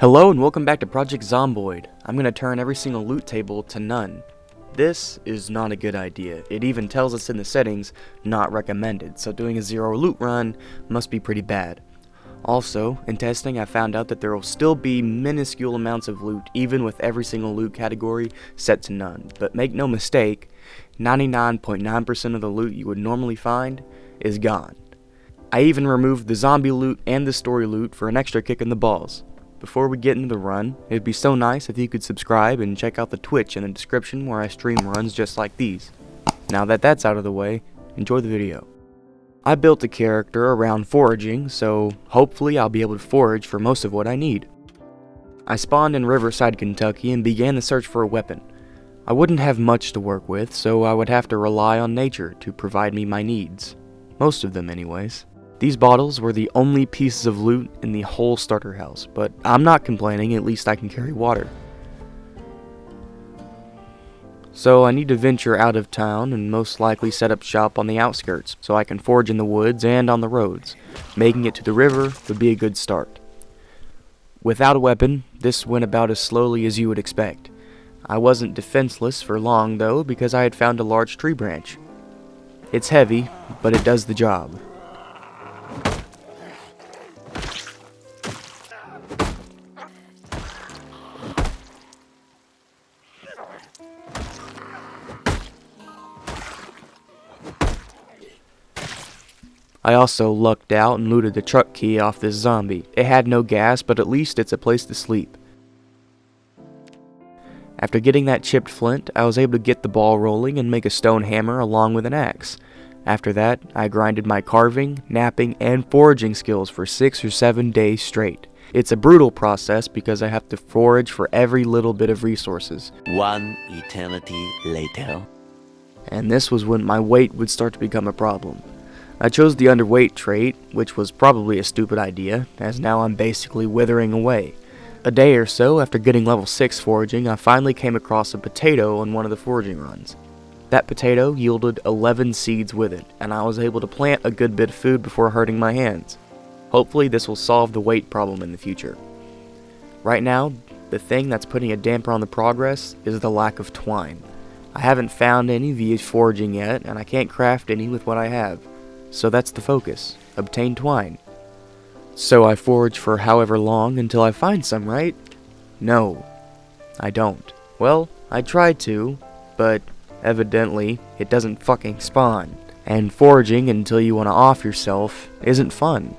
Hello and welcome back to Project Zomboid. I'm going to turn every single loot table to none. This is not a good idea. It even tells us in the settings, not recommended, so doing a zero loot run must be pretty bad. Also, in testing I found out that there will still be minuscule amounts of loot even with every single loot category set to none. But make no mistake, 99.9% of the loot you would normally find is gone. I even removed the zombie loot and the story loot for an extra kick in the balls. Before we get into the run, it'd be so nice if you could subscribe and check out the Twitch in the description where I stream runs just like these. Now that that's out of the way, enjoy the video. I built a character around foraging, so hopefully I'll be able to forage for most of what I need. I spawned in Riverside, Kentucky and began the search for a weapon. I wouldn't have much to work with, so I would have to rely on nature to provide me my needs. Most of them anyways. These bottles were the only pieces of loot in the whole starter house, but I'm not complaining, at least I can carry water. So I need to venture out of town and most likely set up shop on the outskirts, so I can forage in the woods and on the roads. Making it to the river would be a good start. Without a weapon, this went about as slowly as you would expect. I wasn't defenseless for long though, because I had found a large tree branch. It's heavy, but it does the job. I also lucked out and looted the truck key off this zombie. It had no gas, but at least it's a place to sleep. After getting that chipped flint, I was able to get the ball rolling and make a stone hammer along with an axe. After that, I grinded my carving, napping, and foraging skills for 6 or 7 days straight. It's a brutal process because I have to forage for every little bit of resources. One eternity later. And this was when my weight would start to become a problem. I chose the underweight trait, which was probably a stupid idea, as now I'm basically withering away. A day or so after getting level 6 foraging, I finally came across a potato on one of the foraging runs. That potato yielded 11 seeds with it, and I was able to plant a good bit of food before hurting my hands. Hopefully this will solve the weight problem in the future. Right now, the thing that's putting a damper on the progress is the lack of twine. I haven't found any via foraging yet, and I can't craft any with what I have. So that's the focus, obtain twine. So I forage for however long until I find some, right? No, I don't. Well, I tried to, but evidently it doesn't fucking spawn. And foraging until you want to off yourself isn't fun.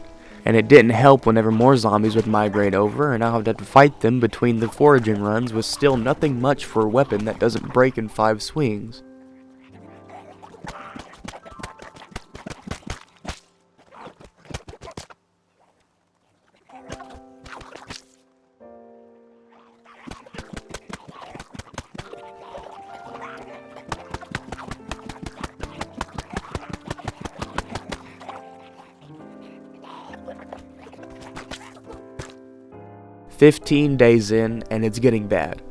And it didn't help whenever more zombies would migrate over and I would have to fight them between the foraging runs with still nothing much for a weapon that doesn't break in 5 swings. "15 days in, and it's getting bad.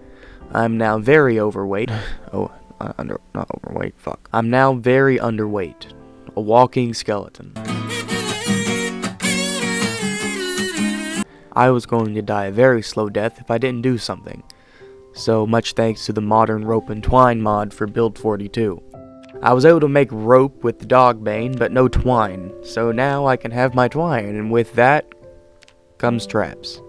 I'm now very overweight. Not overweight, fuck. I'm now very underweight. A walking skeleton. I was going to die a very slow death if I didn't do something. So much thanks to the modern rope and twine mod for build 42. I was able to make rope with the dogbane, but no twine. So now I can have my twine, and with that comes traps.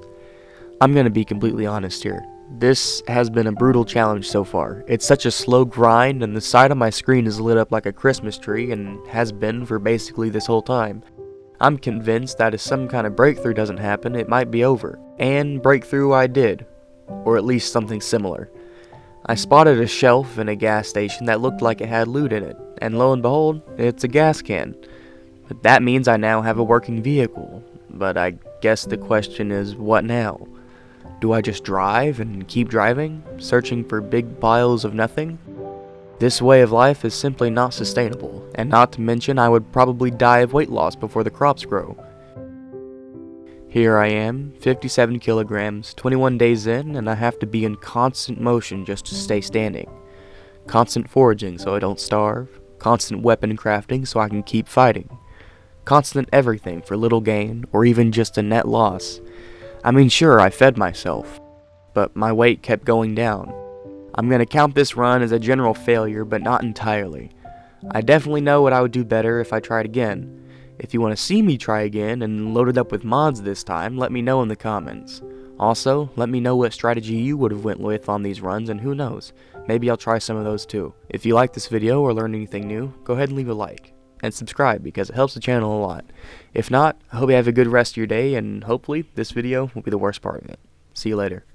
I'm gonna be completely honest here. This has been a brutal challenge so far. It's such a slow grind and the side of my screen is lit up like a Christmas tree and has been for basically this whole time. I'm convinced that if some kind of breakthrough doesn't happen, it might be over. And breakthrough I did. Or at least something similar. I spotted a shelf in a gas station that looked like it had loot in it, and lo and behold, it's a gas can. But that means I now have a working vehicle. But I guess the question is, what now? Do I just drive and keep driving, searching for big piles of nothing? This way of life is simply not sustainable, and not to mention I would probably die of weight loss before the crops grow. Here I am, 57 kilograms, 21 days in, and I have to be in constant motion just to stay standing. Constant foraging so I don't starve, constant weapon crafting so I can keep fighting. Constant everything for little gain, or even just a net loss. I mean, sure, I fed myself, but my weight kept going down. I'm gonna count this run as a general failure, but not entirely. I definitely know what I would do better if I tried again. If you want to see me try again and load it up with mods this time, let me know in the comments. Also, let me know what strategy you would have went with on these runs, and who knows, maybe I'll try some of those too. If you like this video or learned anything new, go ahead and leave a like. And subscribe because it helps the channel a lot. If not, I hope you have a good rest of your day, and hopefully this video will be the worst part of it. See you later.